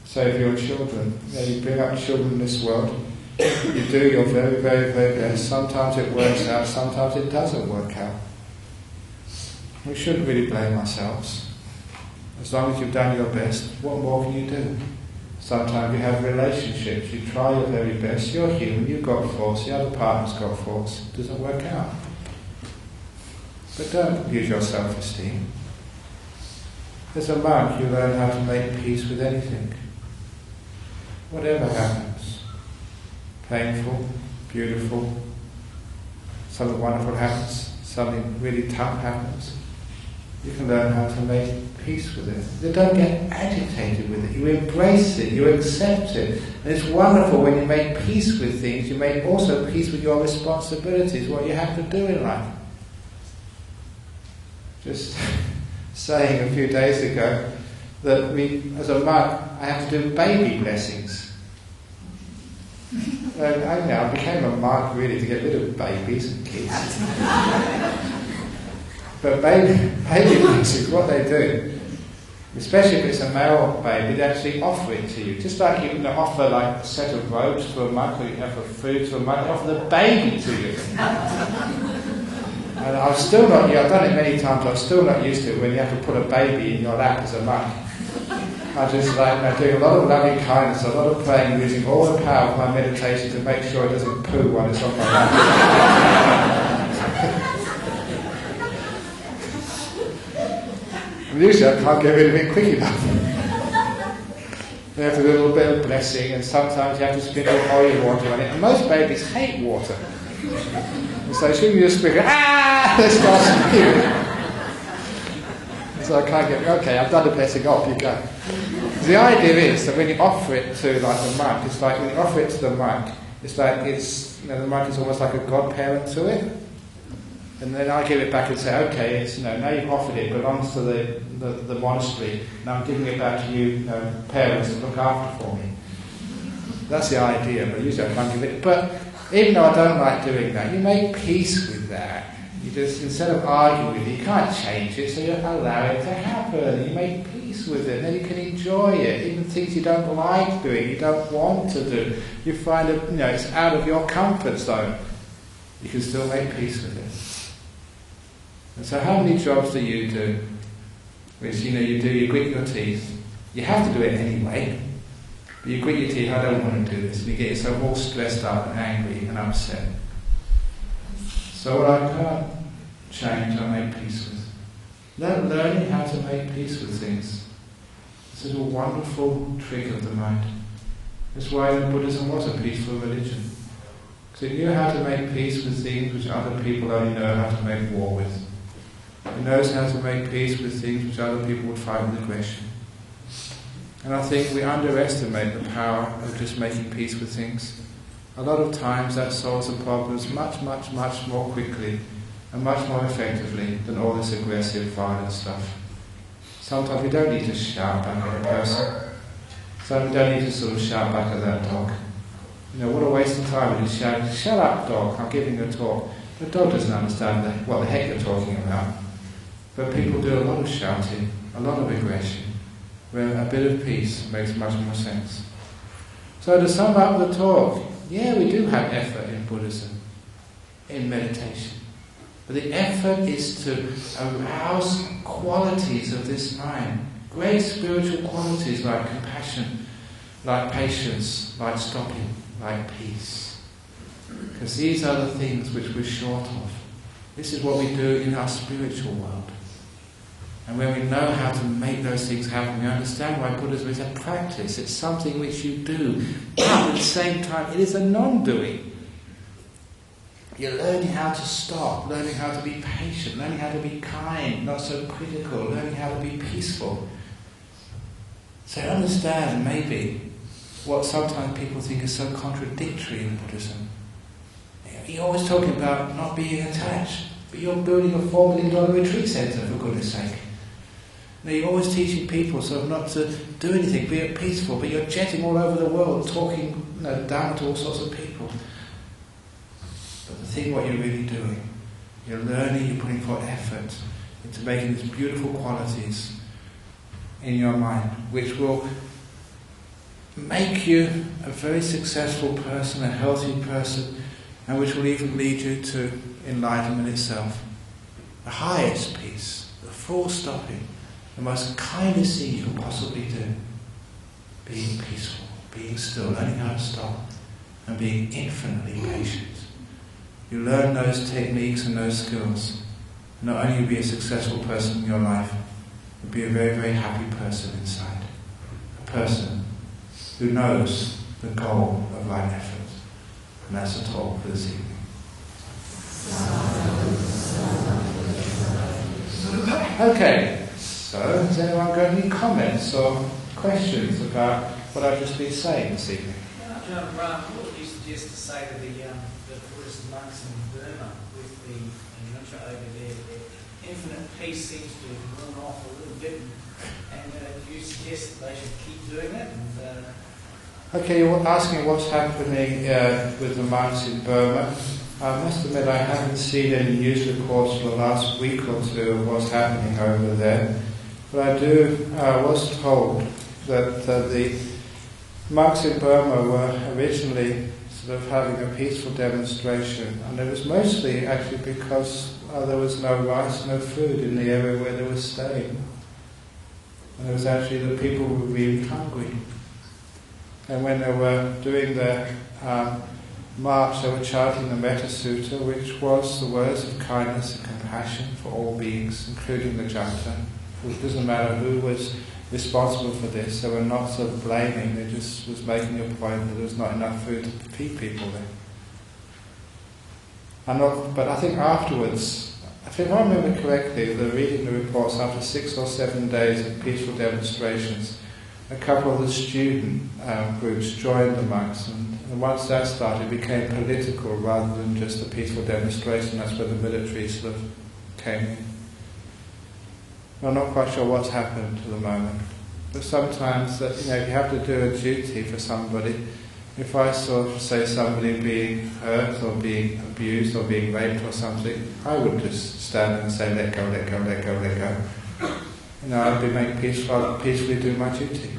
[SPEAKER 1] So if your children, you bring up children in this world, you do your very, very, very best. Sometimes it works out, sometimes it doesn't work out. We shouldn't really blame ourselves. As long as you've done your best, what more can you do? Sometimes you have relationships, you try your very best, you're human, you've got faults, the other partner's got faults, it doesn't work out. But don't abuse your self-esteem. As a monk, you learn how to make peace with anything. Whatever happens. Painful, beautiful, something wonderful happens, something really tough happens. You can learn how to make peace with it. You don't get agitated with it. You embrace it, you accept it. And it's wonderful when you make peace with things, you make also peace with your responsibilities, what you have to do in life. Just saying a few days ago that as a monk, I have to do baby blessings. And I became a monk really to get rid of babies and kids. But baby blessings, what they do, especially if it's a male baby, they actually offer it to you. Just like you offer like a set of robes to a monk, or you offer food to a monk, they offer the baby to you. And I've done it many times, I'm still not used to it when you have to put a baby in your lap as a monk. I just doing a lot of loving kindness, a lot of praying, using all the power of my meditation to make sure it doesn't poo when it's on my lap. And usually I can't get rid of it quick enough. You have to do a little bit of blessing, and sometimes you have to sprinkle oil water on it. And most babies hate water. And so she can just sprinkle, they start spewing. So I can't get, okay, I've done the blessing, off you go. The idea is that when you offer it to like a monk, it's like when you offer it to the monk, it's like the monk is almost like a godparent to it. And then I give it back and say, okay, now you've offered it, it belongs to the monastery, now I'm giving it back to you, parents, to look after for me. That's the idea, but usually I can't give it. But even though I don't like doing that, you make peace with that. You just, instead of arguing with it, you can't change it, so you allow it to happen. You make peace with it, and then you can enjoy it. Even things you don't like doing, you don't want to do, you find that it's out of your comfort zone. You can still make peace with it. And so, how many jobs do you do? Which you grit your teeth. You have to do it anyway. But you grit your teeth. I don't want to do this. And you get yourself all stressed up and angry and upset. So what I can't change, I make peace with. Learning how to make peace with things. This is a wonderful trick of the mind. That's why Buddhism was a peaceful religion. Because it knew how to make peace with things which other people only know how to make war with. It knows how to make peace with things which other people would fight with aggression. And I think we underestimate the power of just making peace with things. A lot of times that solves the problems much, much, much more quickly and much more effectively than all this aggressive, violent stuff. Sometimes we don't need to shout back at a person. Sometimes we don't need to sort of shout back at that dog. What a waste of time it is shouting, "Shut up, dog, I'm giving you a talk." The dog doesn't understand what the heck you're talking about. But people do a lot of shouting, a lot of aggression. where a bit of peace makes much more sense. So to sum up the talk, yeah, we do have effort in Buddhism, in meditation. But the effort is to arouse qualities of this mind, great spiritual qualities like compassion, like patience, like stopping, like peace. Because these are the things which we're short of. This is what we do in our spiritual world. And when we know how to make those things happen, we understand why Buddhism is a practice. It's something which you do, but at the same time it is a non-doing. You're learning how to stop, learning how to be patient, learning how to be kind, not so critical, learning how to be peaceful. So understand maybe what sometimes people think is so contradictory in Buddhism. You're always talking about not being attached, but you're building a $4 million retreat centre, for goodness sake. Now, you're always teaching people sort of not to do anything, be peaceful, but you're jetting all over the world, talking down to all sorts of people. But the thing, what you're really doing, you're learning, you're putting forth effort into making these beautiful qualities in your mind, which will make you a very successful person, a healthy person, and which will even lead you to enlightenment itself. The highest peace, the full stopping, the most kindest thing you can possibly do. Being peaceful, being still, learning how to stop, and being infinitely patient. You learn those techniques and those skills. Not only will you be a successful person in your life, you'll be a very, very happy person inside. A person who knows the goal of right effort. And that's the talk for this evening. Okay, so has anyone got any comments or questions about what I've just been saying this evening?
[SPEAKER 3] Ajahn Brahm, what would you suggest to say to the Buddhist monks in Burma with the Rinpoche over there? Their infinite peace seems to have worn off a little bit, and do you suggest that they should keep doing that?
[SPEAKER 1] Okay, you're asking what's happening with the monks in Burma. I must admit I haven't seen any news reports for the last week or two of what's happening over there. But I was told that the monks in Burma were originally sort of having a peaceful demonstration, and it was mostly actually because there was no rice, no food in the area where they were staying. And it was actually the people who were really hungry. And when they were doing their march, they were chanting the Metta Sutta, which was the words of kindness and compassion for all beings, including the Janta. It doesn't matter who was responsible for this, they were not sort of blaming, they just was making a point that there was not enough food to feed people there. But I think afterwards, if I remember correctly, reading the reports, after 6 or 7 days of peaceful demonstrations, a couple of the student groups joined the monks, and once that started, it became political rather than just a peaceful demonstration. That's where the military sort of came in. I'm not quite sure what's happened at the moment, but sometimes if you have to do a duty for somebody, if I sort of say somebody being hurt or being abused or being raped or something, I would just stand and say, let go, let go, let go, let go. I'd be making peacefully do my duty.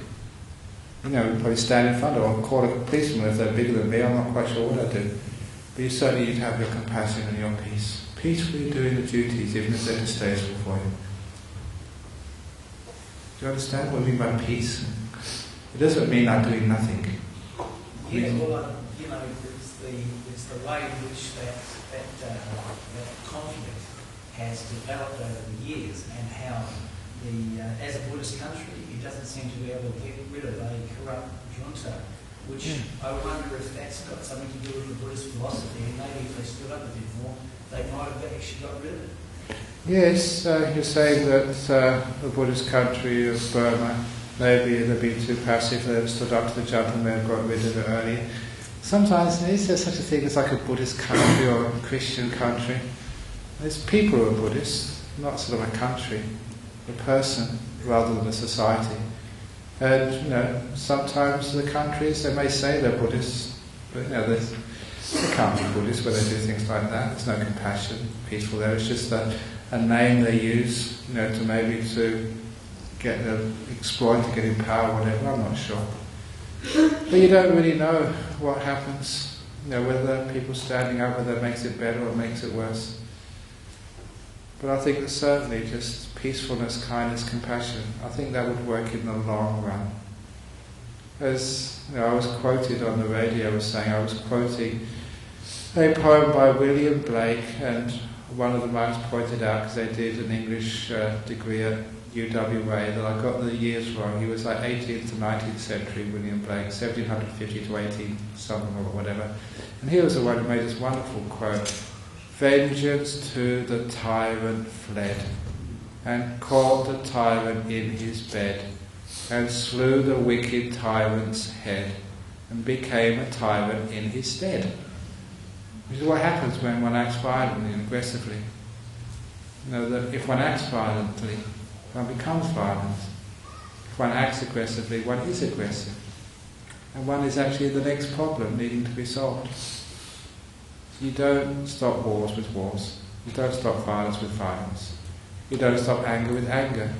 [SPEAKER 1] Probably stand in front of or call a policeman if they're bigger than me. I'm not quite sure what I'd do. But you certainly need to have your compassion and your peace. Peacefully doing the duties, even if they're distasteful for you. Do you understand what I mean by peace? It doesn't mean I'm doing nothing.
[SPEAKER 3] Yeah, well, it's the way in which that conflict has developed over the years, and how as a Buddhist country, it doesn't seem to be able to get rid of a corrupt junta, which I wonder if that's got something to do with the Buddhist philosophy, and maybe if they stood up a bit more, they might have actually got rid of it.
[SPEAKER 1] Yes, you're saying that the Buddhist country of Burma, maybe they've been too passive, they've stood up to the junta and they've got rid of it earlier. Sometimes is there such a thing as like a Buddhist country or a Christian country? There's people who are Buddhists, not sort of a country. A person rather than a society. And sometimes the countries, they may say they're Buddhists, but they can't be Buddhists when they do things like that. There's no compassion, peaceful there. It's just a name they use, to maybe to exploit to get in power or whatever, I'm not sure. But you don't really know what happens, whether people standing up, whether it makes it better or makes it worse. But I think that certainly just peacefulness, kindness, compassion, I think that would work in the long run. As I was quoted on the radio, I was quoting a poem by William Blake, and one of the monks pointed out, because they did an English degree at UWA, that I got the years wrong. He was like 18th to 19th century, William Blake, 1750 to 18 something or whatever. And he was the one who made this wonderful quote: "Vengeance to the tyrant fled, and caught the tyrant in his bed, and slew the wicked tyrant's head, and became a tyrant in his stead." Which is what happens when one acts violently and aggressively. That if one acts violently, one becomes violent. If one acts aggressively, one is aggressive. And one is actually the next problem needing to be solved. You don't stop wars with wars. You don't stop violence with violence. You don't stop anger with anger.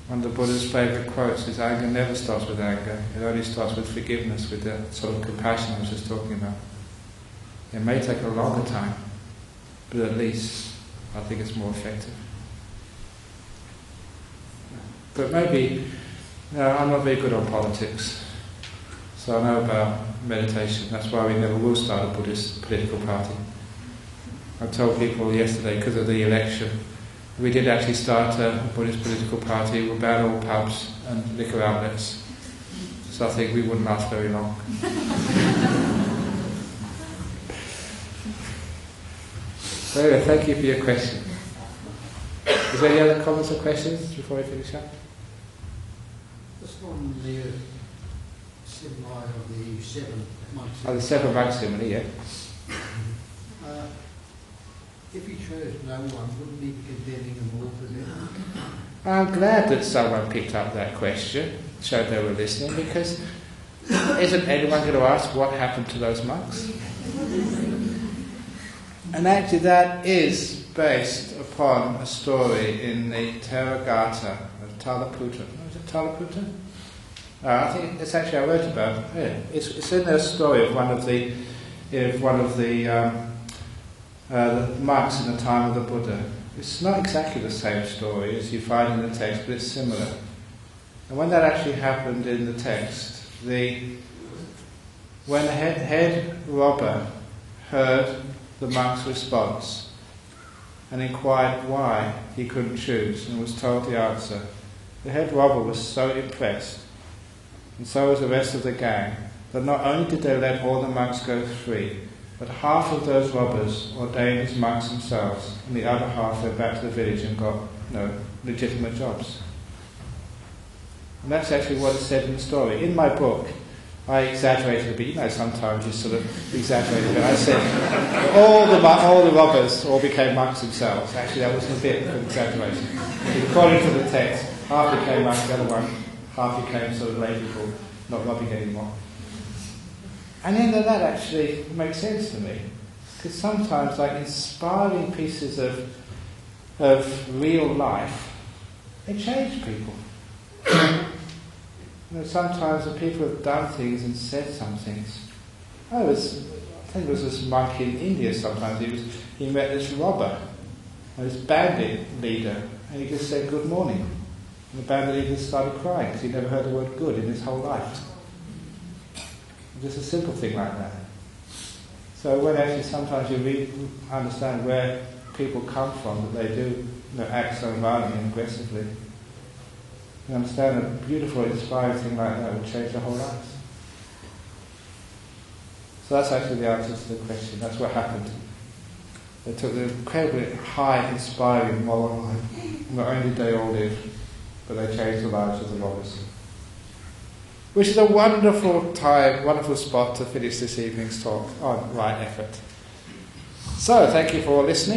[SPEAKER 1] One of the Buddha's favourite quotes is, anger never stops with anger. It only stops with forgiveness, with the sort of compassion I was just talking about. It may take a longer time, but at least I think it's more effective. But maybe, I'm not very good on politics, so I know about meditation. That's why we never will start a Buddhist political party. I told people yesterday, because of the election, we did actually start a Buddhist political party. We banned all pubs and liquor outlets, so I think we wouldn't last very long. So anyway, thank you for your question. Is there any other comments or questions before we finish up?
[SPEAKER 4] Just on the simile of the seven monks.
[SPEAKER 1] Oh, the seven monks simile, yeah.
[SPEAKER 4] If he chose no one, wouldn't he be condemning them all to death?
[SPEAKER 1] I'm glad that someone picked up that question, showed they were listening, because isn't anyone going to ask what happened to those monks? And actually that is based upon a story in the Theragatha of Talaputta. Was it Talaputta? I think it's actually I wrote about. Yeah, it's in the story of one of the monks in the time of the Buddha. It's not exactly the same story as you find in the text, but it's similar. And when that actually happened in the text, when the head robber heard the monk's response and inquired why he couldn't choose and was told the answer, the head robber was so impressed, and so was the rest of the gang, that not only did they let all the monks go free, but half of those robbers ordained as monks themselves, and the other half went back to the village and got legitimate jobs. And that's actually what it said in the story. In my book, I exaggerated a bit. Sometimes you sort of exaggerate a bit. I said all the robbers all became monks themselves. Actually, that was a bit of an exaggeration. According to the text, half became monks, the other half became sort of lay people, not robbing anymore. And then that actually makes sense to me, because sometimes, like inspiring pieces of real life, they change people. Sometimes the people have done things and said some things. I think it was this monk in India sometimes, he met this robber, this bandit leader, and he just said good morning. And the bandit leader started crying because he'd never heard the word good in his whole life. Just a simple thing like that. So when actually sometimes you understand where people come from, that they do act so violently and aggressively, you understand a beautiful, inspiring thing like that would change their whole lives. So that's actually the answer to the question. That's what happened. They took the incredibly high, inspiring moral life. Not only did they all live, but they changed the lives of the robbers. Which is a wonderful time, wonderful spot to finish this evening's talk on right effort. So, thank you for listening.